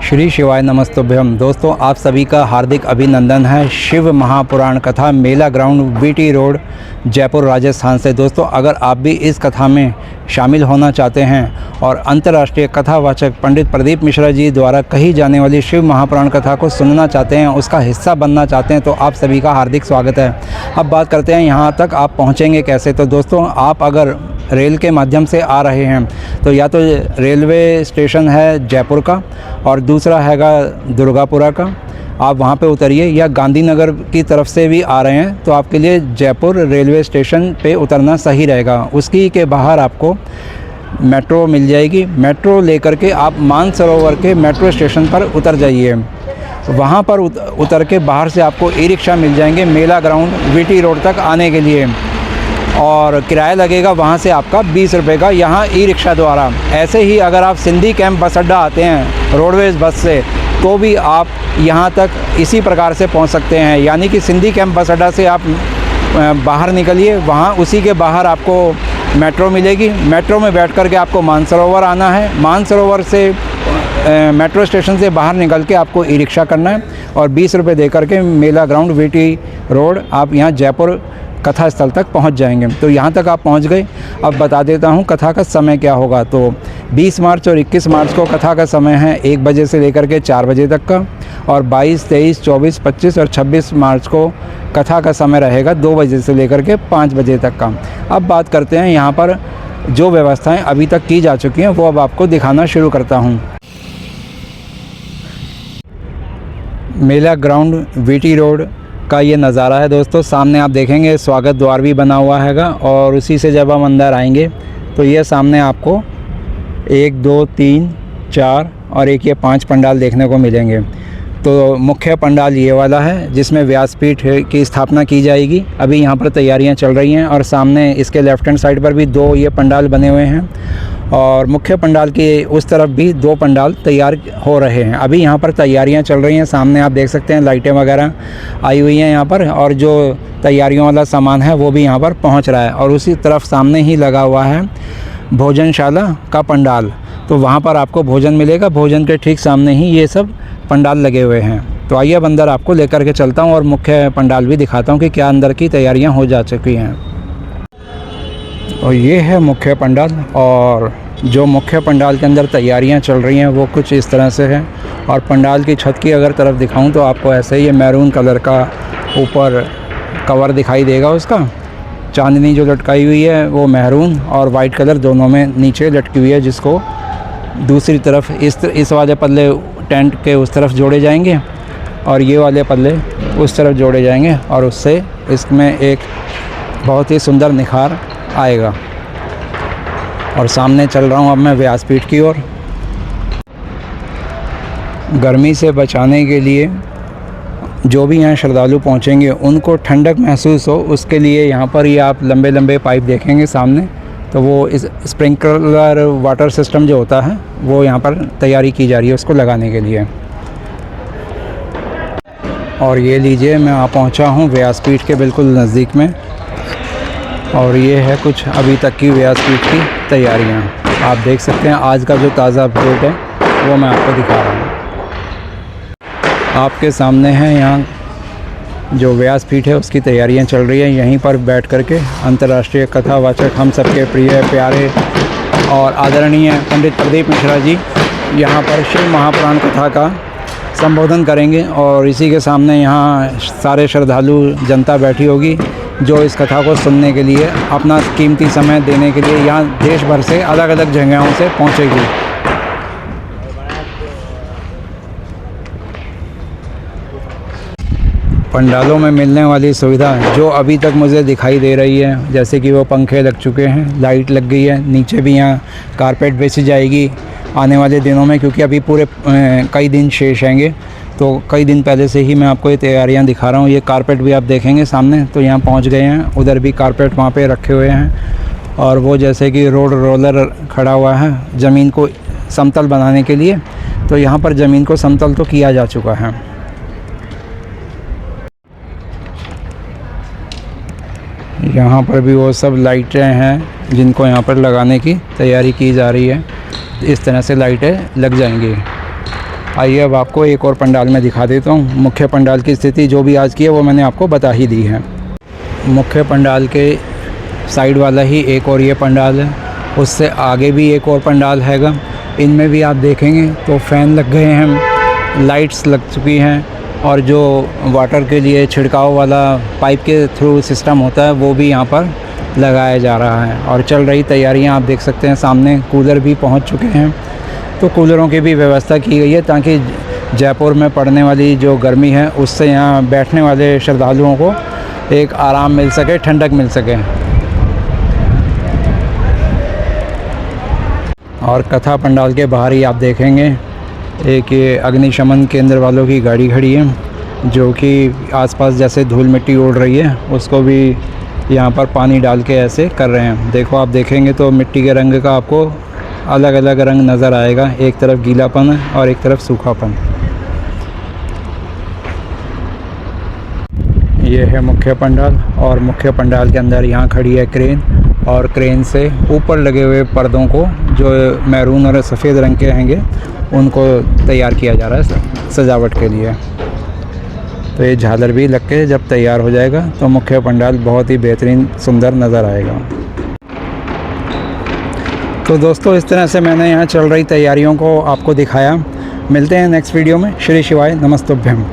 श्री शिवाय नमस्तुभ्यम। दोस्तों, आप सभी का हार्दिक अभिनंदन है शिव महापुराण कथा मेला ground VT road Jaipur Rajasthan से। दोस्तों, अगर आप भी इस कथा में शामिल होना चाहते हैं और अंतर्राष्ट्रीय कथावाचक पंडित प्रदीप मिश्रा जी द्वारा कही जाने वाली शिव महापुराण कथा को सुनना चाहते हैं, उसका हिस्सा बनना चाहते हैं, तो आप सभी का हार्दिक स्वागत है। अब बात करते हैं यहाँ तक आप पहुँचेंगे कैसे। तो दोस्तों, आप अगर रेल के माध्यम से आ रहे हैं तो या तो रेलवे स्टेशन है जयपुर का और दूसरा हैगा दुर्गापुरा का, आप वहाँ पे उतरिए, या गांधीनगर की तरफ से भी आ रहे हैं तो आपके लिए जयपुर रेलवे स्टेशन पे उतरना सही रहेगा। उसकी के बाहर आपको मेट्रो मिल जाएगी। मेट्रो लेकर के आप मानसरोवर के मेट्रो स्टेशन पर उतर जाइए। वहाँ पर उतर के बाहर से आपको ई रिक्शा मिल जाएंगे मेला ग्राउंड वीटी रोड तक आने के लिए, और किराया लगेगा वहाँ से आपका 20 रुपये का, यहाँ ई रिक्शा द्वारा। ऐसे ही अगर आप सिंधी कैंप बस अड्डा आते हैं रोडवेज़ बस से, तो भी आप यहाँ तक इसी प्रकार से पहुँच सकते हैं। यानी कि सिंधी कैंप बस अड्डा से आप बाहर निकलिए, वहाँ उसी के बाहर आपको मेट्रो मिलेगी। मेट्रो में बैठ कर के आपको मानसरोवर आना है। मानसरोवर से मेट्रो स्टेशन से बाहर निकल के आपको ई रिक्शा करना है और 20 रुपये दे करके मेला ग्राउंड वीटी रोड आप यहाँ जयपुर कथा स्थल तक पहुंच जाएंगे। तो यहाँ तक आप पहुंच गए। अब बता देता हूँ कथा का समय क्या होगा। तो 20 मार्च और 21 मार्च को कथा का समय है 1 बजे से लेकर के 4 बजे तक का, और 22, 23, 24, 25 और 26 मार्च को कथा का समय रहेगा 2 बजे से लेकर के 5 बजे तक का। अब बात करते हैं यहाँ पर जो व्यवस्थाएँ अभी तक की जा चुकी हैं वो अब आपको दिखाना शुरू करता हूँ। मेला ग्राउंड वीटी रोड का ये नज़ारा है दोस्तों। सामने आप देखेंगे स्वागत द्वार भी बना हुआ हैगा, और उसी से जब हम अंदर आएंगे तो ये सामने आपको 1, 2, 3, 4 और एक ये 5 पंडाल देखने को मिलेंगे। तो मुख्य पंडाल ये वाला है जिसमें व्यासपीठ की स्थापना की जाएगी। अभी यहाँ पर तैयारियाँ चल रही हैं, और सामने इसके लेफ्ट हैंड साइड पर भी 2 ये पंडाल बने हुए हैं, और मुख्य पंडाल के उस तरफ भी 2 पंडाल तैयार हो रहे हैं। अभी यहाँ पर तैयारियाँ चल रही हैं। सामने आप देख सकते हैं लाइटें वगैरह आई हुई हैं यहाँ पर, और जो तैयारियों वाला सामान है वो भी यहाँ पर पहुँच रहा है। और उसी तरफ सामने ही लगा हुआ है भोजनशाला का पंडाल, तो वहाँ पर आपको भोजन मिलेगा। भोजन के ठीक सामने ही ये सब पंडाल लगे हुए हैं। तो आइए अब अंदर आपको लेकर के चलता हूँ और मुख्य पंडाल भी दिखाता हूँ कि क्या अंदर की तैयारियाँ हो जा चुकी हैं। और ये है मुख्य पंडाल, और जो मुख्य पंडाल के अंदर तैयारियां चल रही हैं वो कुछ इस तरह से है। और पंडाल की छत की अगर तरफ दिखाऊं तो आपको ऐसे ही मैरून कलर का ऊपर कवर दिखाई देगा। उसका चांदनी जो लटकाई हुई है वो मैरून और वाइट कलर दोनों में नीचे लटकी हुई है, जिसको दूसरी तरफ इस वाले पल्ले टेंट के उस तरफ जोड़े जाएंगे और ये वाले पल्ले उस तरफ जोड़े जाएंगे, और उससे इसमें एक बहुत ही सुंदर निखार आएगा। और सामने चल रहा हूँ अब मैं व्यासपीठ की ओर। गर्मी से बचाने के लिए जो भी यहाँ श्रद्धालु पहुँचेंगे उनको ठंडक महसूस हो, उसके लिए यहाँ पर ये आप लंबे लंबे पाइप देखेंगे सामने, तो वो इस स्प्रिंकलर वाटर सिस्टम जो होता है वो यहाँ पर तैयारी की जा रही है उसको लगाने के लिए। और ये लीजिए, मैं आ पहुँचा हूँ व्यासपीठ के बिल्कुल नज़दीक में, और ये है कुछ अभी तक की व्यासपीठ की तैयारियां। आप देख सकते हैं आज का जो ताज़ा अपडेट है वो मैं आपको दिखा रहा हूँ। आपके सामने है यहाँ जो व्यासपीठ है उसकी तैयारियां चल रही हैं। यहीं पर बैठ कर के अंतर्राष्ट्रीय कथावाचक हम सबके प्रिय प्यारे और आदरणीय पंडित प्रदीप मिश्रा जी यहाँ पर शिव महापुराण कथा का संबोधन करेंगे, और इसी के सामने यहाँ सारे श्रद्धालु जनता बैठी होगी जो इस कथा को सुनने के लिए अपना कीमती समय देने के लिए यहाँ देश भर से अलग अलग जगहों से पहुँचेगी। पंडालों में मिलने वाली सुविधा जो अभी तक मुझे दिखाई दे रही है, जैसे कि वो पंखे लग चुके हैं, लाइट लग गई है, नीचे भी यहाँ कारपेट बिछी जाएगी आने वाले दिनों में, क्योंकि अभी पूरे कई दिन शेष हैंगे। तो कई दिन पहले से ही मैं आपको ये तैयारियां दिखा रहा हूँ। ये कारपेट भी आप देखेंगे सामने, तो यहाँ पहुँच गए हैं। उधर भी कारपेट वहाँ पे रखे हुए हैं, और वो जैसे कि रोड रोलर खड़ा हुआ है ज़मीन को समतल बनाने के लिए, तो यहाँ पर ज़मीन को समतल तो किया जा चुका है। यहाँ पर भी वो सब लाइटें हैं जिनको यहाँ पर लगाने की तैयारी की जा रही है। इस तरह से लाइटें लग जाएंगी। आइए अब आपको एक और पंडाल में दिखा देता हूँ। मुख्य पंडाल की स्थिति जो भी आज की है वो मैंने आपको बता ही दी है। मुख्य पंडाल के साइड वाला ही एक और ये पंडाल है, उससे आगे भी एक और पंडाल हैगा। इनमें भी आप देखेंगे तो फ़ैन लग गए हैं, लाइट्स लग चुकी हैं, और जो वाटर के लिए छिड़काव वाला पाइप के थ्रू सिस्टम होता है वो भी यहाँ पर लगाया जा रहा है। और चल रही तैयारियाँ आप देख सकते हैं, सामने कूलर भी पहुँच चुके हैं। तो कूलरों की भी व्यवस्था की गई है ताकि जयपुर में पड़ने वाली जो गर्मी है उससे यहाँ बैठने वाले श्रद्धालुओं को एक आराम मिल सके, ठंडक मिल सके। और कथा पंडाल के बाहर ही आप देखेंगे एक ये अग्निशमन केंद्र वालों की गाड़ी खड़ी है, जो कि आसपास जैसे धूल मिट्टी उड़ रही है उसको भी यहाँ पर पानी डाल के ऐसे कर रहे हैं। देखो आप देखेंगे तो मिट्टी के रंग का आपको अलग अलग रंग नज़र आएगा, एक तरफ गीलापन है और एक तरफ सूखापन। ये है मुख्य पंडाल, और मुख्य पंडाल के अंदर यहाँ खड़ी है क्रेन, और क्रेन से ऊपर लगे हुए पर्दों को जो मैरून और सफ़ेद रंग के हैंगे उनको तैयार किया जा रहा है सजावट के लिए। तो ये झालर भी लग के जब तैयार हो जाएगा तो मुख्य पंडाल बहुत ही बेहतरीन सुंदर नज़र आएगा। तो दोस्तों इस तरह से मैंने यहाँ चल रही तैयारियों को आपको दिखाया। मिलते हैं नेक्स्ट वीडियो में। श्री शिवाय नमस्तुभ्यम।